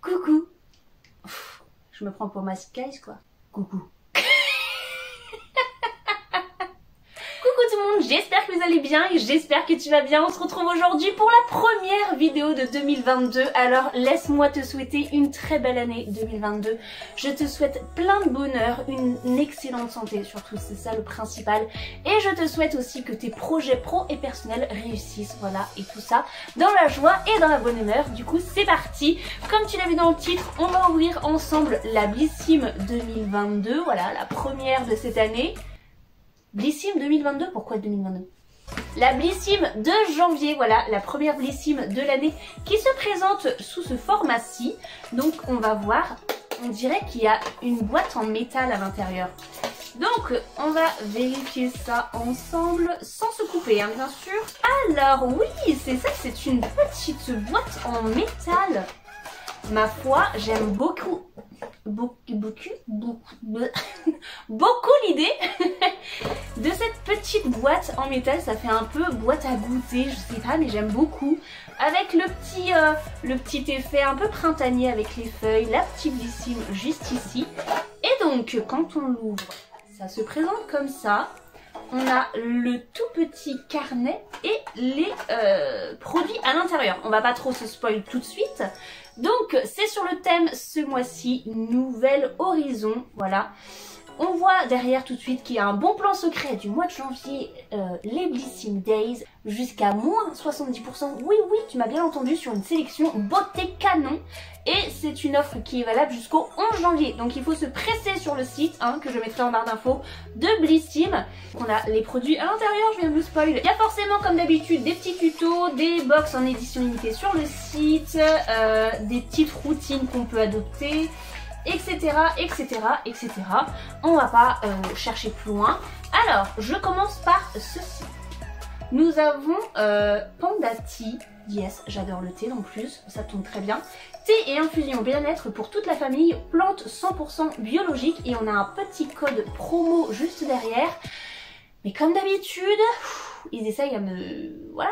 Coucou. Je me prends pour ma Skies quoi. Coucou. Coucou tout le monde, j'espère que vous allez bien et j'espère que tu vas bien. On se retrouve aujourd'hui pour la première vidéo de 2022. Alors laisse-moi te souhaiter une très belle année 2022. Je te souhaite plein de bonheur, une excellente santé surtout, c'est ça le principal. Et je te souhaite aussi que tes projets pro et personnels réussissent, voilà, et tout ça dans la joie et dans la bonne humeur. Du coup c'est parti. Comme tu l'as vu dans le titre, on va ouvrir ensemble la Blissim 2022, voilà, la première de cette année. Blissim 2022, pourquoi 2022? La Blissim de janvier, voilà, la première Blissim de l'année qui se présente sous ce format-ci. Donc on va voir, on dirait qu'il y a une boîte en métal à l'intérieur. Donc on va vérifier ça ensemble sans se couper, hein, bien sûr. Alors oui, c'est ça, c'est une petite boîte en métal. Ma foi, j'aime beaucoup l'idée de cette petite boîte en métal. Ça fait un peu boîte à goûter, je sais pas, mais j'aime beaucoup. Avec le petit effet un peu printanier avec les feuilles, la petite Blissim juste ici. Et donc, quand on l'ouvre, ça se présente comme ça. On a le tout petit carnet et les produits à l'intérieur. On va pas trop se spoil tout de suite. Donc c'est sur le thème ce mois-ci, Nouvel Horizon, voilà. On voit derrière tout de suite qu'il y a un bon plan secret du mois de janvier, les Blissim Days, jusqu'à moins 70%. Oui, oui, tu m'as bien entendu, sur une sélection beauté canon. Et c'est une offre qui est valable jusqu'au 11 janvier. Donc il faut se presser sur le site, hein, que je mettrai en barre d'infos, de Blissim. On a les produits à l'intérieur, je viens de vous spoil. Il y a forcément, comme d'habitude, des petits tutos, des box en édition limitée sur le site, des petites routines qu'on peut adopter, etc, etc, etc. On va pas chercher plus loin. Alors, je commence par ceci. Nous avons Panda Tea. Yes, j'adore le thé en plus, ça tombe très bien. Thé et infusion bien-être pour toute la famille, plantes 100% biologiques. Et on a un petit code promo juste derrière. Mais comme d'habitude, ils essayent à me... Voilà.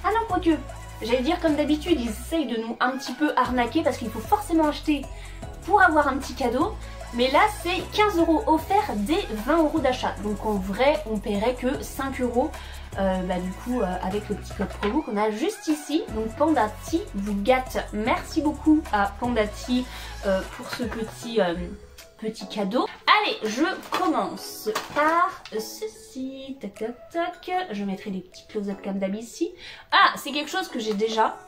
Ah non, quoique, j'allais dire comme d'habitude, ils essayent de nous un petit peu arnaquer parce qu'il faut forcément acheter pour avoir un petit cadeau. Mais là, c'est 15 € offerts dès 20 € d'achat. Donc en vrai, on paierait que 5 €. Du coup, avec le petit code promo qu'on a juste ici. Donc Panda Tea vous gâte. Merci beaucoup à Panda Tea pour ce petit cadeau. Allez, je commence par ceci. Tac, tac, tac. Je mettrai des petits close-up comme d'hab ici. Ah, c'est quelque chose que j'ai déjà.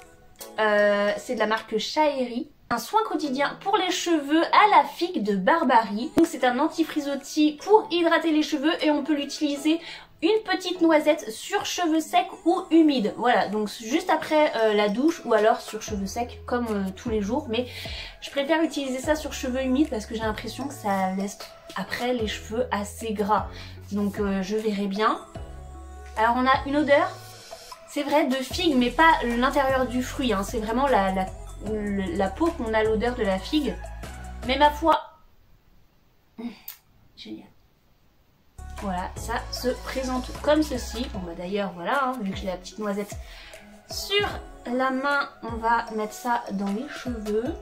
C'est de la marque Shaeri. Un soin quotidien pour les cheveux à la figue de Barbarie. Donc c'est un anti-frisottis pour hydrater les cheveux et on peut l'utiliser une petite noisette sur cheveux secs ou humides. Voilà, donc juste après la douche ou alors sur cheveux secs comme tous les jours. Mais je préfère utiliser ça sur cheveux humides parce que j'ai l'impression que ça laisse après les cheveux assez gras. Donc je verrai bien. Alors on a une odeur, c'est vrai, de figue mais pas l'intérieur du fruit, hein. C'est vraiment la peau qu'on a l'odeur de la figue. Mais ma foi, génial. Voilà, ça se présente comme ceci. Bon bah d'ailleurs voilà, hein, vu que j'ai la petite noisette sur la main, on va mettre ça dans les cheveux.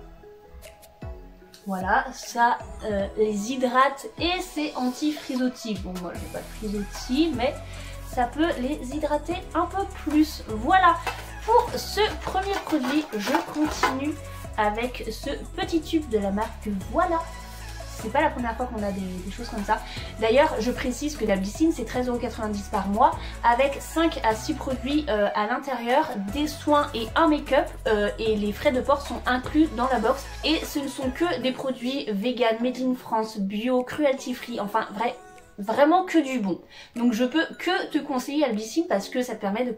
Voilà, ça les hydrate et c'est anti-frisottis. Bon moi j'ai pas de frisottis, mais ça peut les hydrater un peu plus. Voilà, pour ce premier produit, je continue avec ce petit tube de la marque Voilà. C'est pas la première fois qu'on a des choses comme ça. D'ailleurs, je précise que la Blissim, c'est 13,90 € par mois avec 5 à 6 produits à l'intérieur, des soins et un make-up. Et les frais de port sont inclus dans la box. Et ce ne sont que des produits vegan, made in France, bio, cruelty free, enfin vraiment que du bon. Donc je peux que te conseiller la Blissim parce que ça te permet de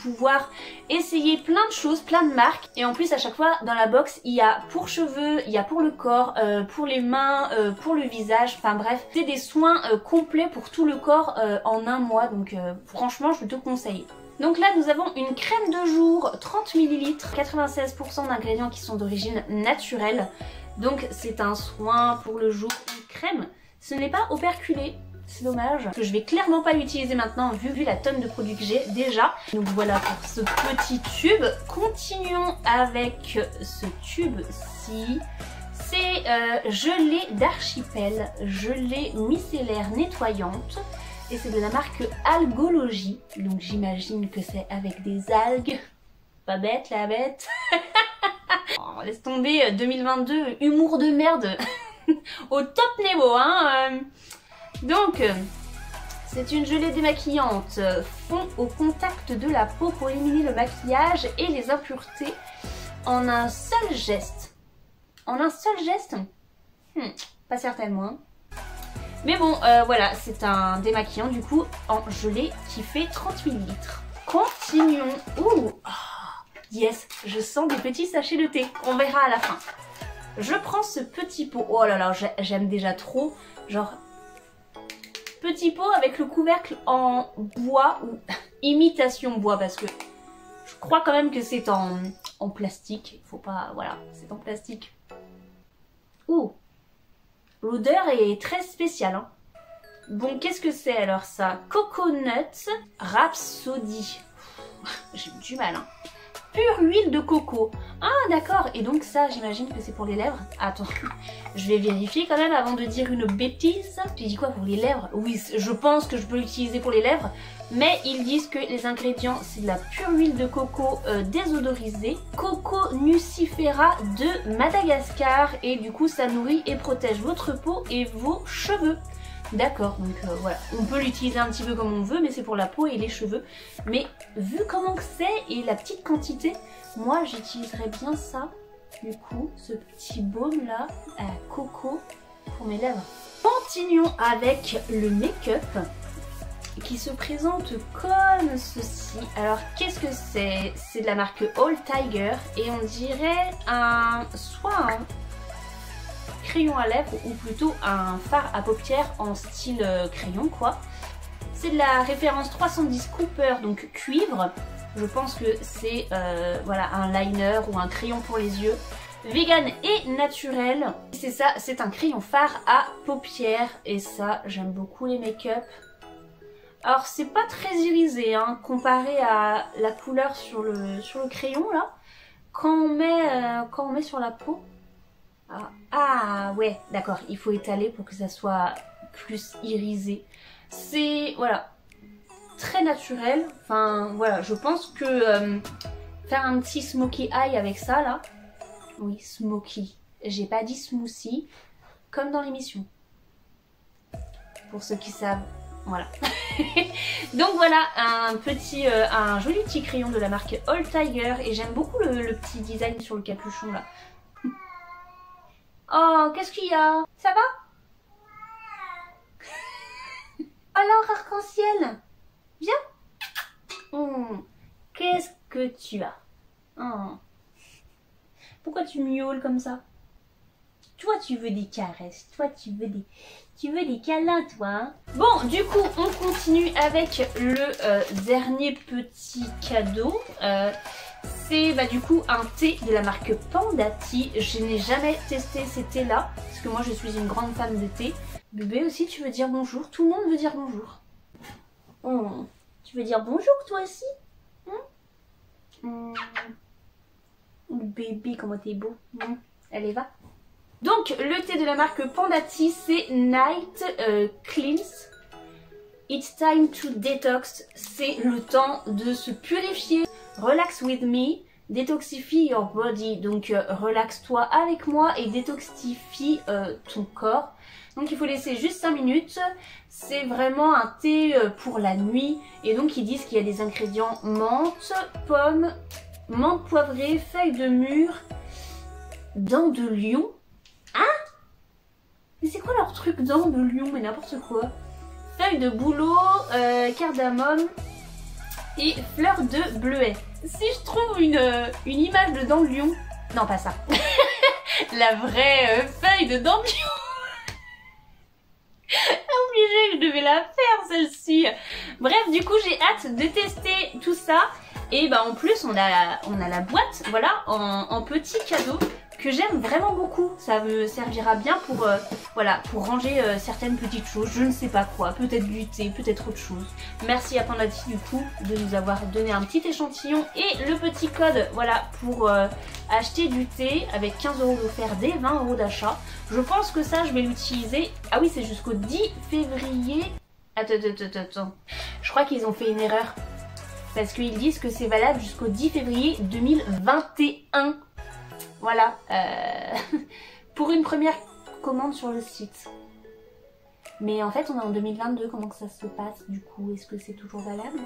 pouvoir essayer plein de choses, plein de marques. Et en plus à chaque fois dans la box il y a pour cheveux, il y a pour le corps, pour les mains, pour le visage, enfin bref, c'est des soins complets pour tout le corps en un mois. Donc franchement je te conseille. Donc là nous avons une crème de jour 30 ml, 96% d'ingrédients qui sont d'origine naturelle. Donc c'est un soin pour le jour, une crème. Ce n'est pas operculé, c'est dommage. Que je vais clairement pas l'utiliser maintenant vu la tonne de produits que j'ai déjà. Donc voilà pour ce petit tube. Continuons avec ce tube-ci. C'est gelée d'archipel, gelée micellaire nettoyante. Et c'est de la marque Algologie. Donc j'imagine que c'est avec des algues. Pas bête la bête. Oh, laisse tomber 2022, humour de merde au top niveau hein. Donc c'est une gelée démaquillante, fond au contact de la peau pour éliminer le maquillage et les impuretés en un seul geste. En un seul geste pas certainement hein. Mais bon voilà, c'est un démaquillant du coup en gelée qui fait 30 ml. Continuons. Ouh, yes, je sens des petits sachets de thé. On verra à la fin. Je prends ce petit pot. Oh là là, j'aime déjà trop. Genre, petit pot avec le couvercle en bois ou imitation bois parce que je crois quand même que c'est en plastique. Faut pas... Voilà, c'est en plastique. Ouh, l'odeur est très spéciale. Hein. Bon, qu'est-ce que c'est alors ça? Coconut Rhapsody. J'ai du mal, hein. Pure huile de coco. Ah d'accord, et donc ça j'imagine que c'est pour les lèvres. Attends, je vais vérifier quand même avant de dire une bêtise. J'ai dit quoi pour les lèvres? Oui, je pense que je peux l'utiliser pour les lèvres. Mais ils disent que les ingrédients c'est de la pure huile de coco désodorisée. Coco nucifera de Madagascar. Et du coup ça nourrit et protège votre peau et vos cheveux. D'accord, donc voilà, on peut l'utiliser un petit peu comme on veut, mais c'est pour la peau et les cheveux. Mais vu comment c'est et la petite quantité, moi j'utiliserais bien ça, du coup, ce petit baume là, à coco pour mes lèvres. Continuons avec le make-up qui se présente comme ceci. Alors qu'est-ce que c'est? C'est de la marque All Tiger et on dirait soit un crayon à lèvres ou plutôt un fard à paupières en style crayon quoi. C'est de la référence 310 Cooper, donc cuivre. Je pense que c'est voilà, un liner ou un crayon pour les yeux. Vegan et naturel. C'est ça, c'est un crayon fard à paupières et ça j'aime beaucoup les make-up. Alors c'est pas très irisé hein, comparé à la couleur sur le crayon là. Quand on met sur la peau. Ah ouais, d'accord, il faut étaler pour que ça soit plus irisé. C'est, voilà, très naturel. Enfin, voilà, je pense que faire un petit smoky eye avec ça, là. Oui, smoky. J'ai pas dit smoothie, comme dans l'émission. Pour ceux qui savent, voilà. Donc voilà, un joli petit crayon de la marque All Tiger. Et j'aime beaucoup le petit design sur le capuchon, là. Oh, qu'est-ce qu'il y a? Ça va? Alors, arc-en-ciel, viens. Qu'est-ce que tu as? Oh. Pourquoi tu miaules comme ça? Toi, tu veux des caresses. Toi, tu veux des câlins, toi. Hein? Bon, du coup, on continue avec le dernier petit cadeau. C'est du coup un thé de la marque Panda Tea. Je n'ai jamais testé ces thés là parce que moi je suis une grande fan de thé. Bébé aussi, tu veux dire bonjour? Tout le monde veut dire bonjour. Oh, tu veux dire bonjour toi aussi? Bébé, comment t'es beau. Allez, va. Donc le thé de la marque Panda Tea, c'est Night Cleanse. It's time to detox. C'est le temps de se purifier. Relax with me, détoxifie your body. Donc relaxe-toi avec moi et détoxifie ton corps. Donc il faut laisser juste 5 minutes. C'est vraiment un thé pour la nuit. Et donc ils disent qu'il y a des ingrédients menthe, pomme, menthe poivrée, feuilles de mûre, dents de lion. Hein? Mais c'est quoi leur truc dents de lion? Mais n'importe quoi. Feuilles de bouleau, cardamome et fleurs de bleuet. Si je trouve une image de dents de lion... Non, pas ça. La vraie feuille de dents de lion. Obligée, je devais la faire celle-ci. Bref, du coup, j'ai hâte de tester tout ça. Et en plus, on a la boîte, voilà, en petit cadeau que j'aime vraiment beaucoup. Ça me servira bien pour, voilà, pour ranger certaines petites choses, je ne sais pas quoi, peut-être du thé, peut-être autre chose. Merci à Pandati du coup de nous avoir donné un petit échantillon et le petit code, voilà, pour acheter du thé avec 15 € d'offert dès 20 € d'achat. Je pense que ça je vais l'utiliser, ah oui c'est jusqu'au 10 février. Attends, je crois qu'ils ont fait une erreur. Parce qu'ils disent que c'est valable jusqu'au 10 février 2021. Voilà. Pour une première commande sur le site. Mais en fait, on est en 2022. Comment que ça se passe du coup? Est-ce que c'est toujours valable?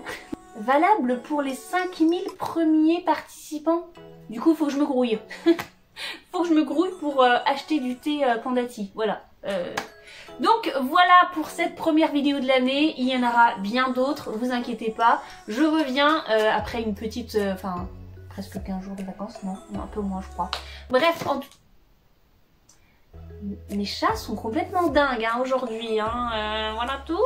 Valable pour les 5000 premiers participants. Du coup, il faut que je me grouille. Faut que je me grouille pour acheter du thé Pandati. Voilà. Donc voilà pour cette première vidéo de l'année, il y en aura bien d'autres, vous inquiétez pas. Je reviens après une petite, enfin presque 15 jours de vacances, non, un peu moins je crois. Bref, mes chats sont complètement dingues hein, aujourd'hui, hein, voilà tout.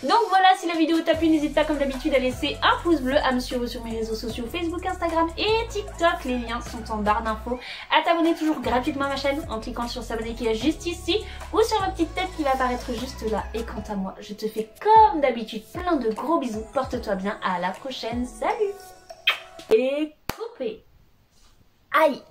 Donc voilà, si la vidéo t'a plu, n'hésite pas comme d'habitude à laisser un pouce bleu, à me suivre sur mes réseaux sociaux Facebook, Instagram et TikTok, les liens sont en barre d'infos. À t'abonner toujours gratuitement à ma chaîne en cliquant sur s'abonner qui est juste ici ou sur ma petite tête qui va apparaître juste là. Et quant à moi, je te fais comme d'habitude plein de gros bisous, porte-toi bien, à la prochaine, salut. Et coupé. Aïe.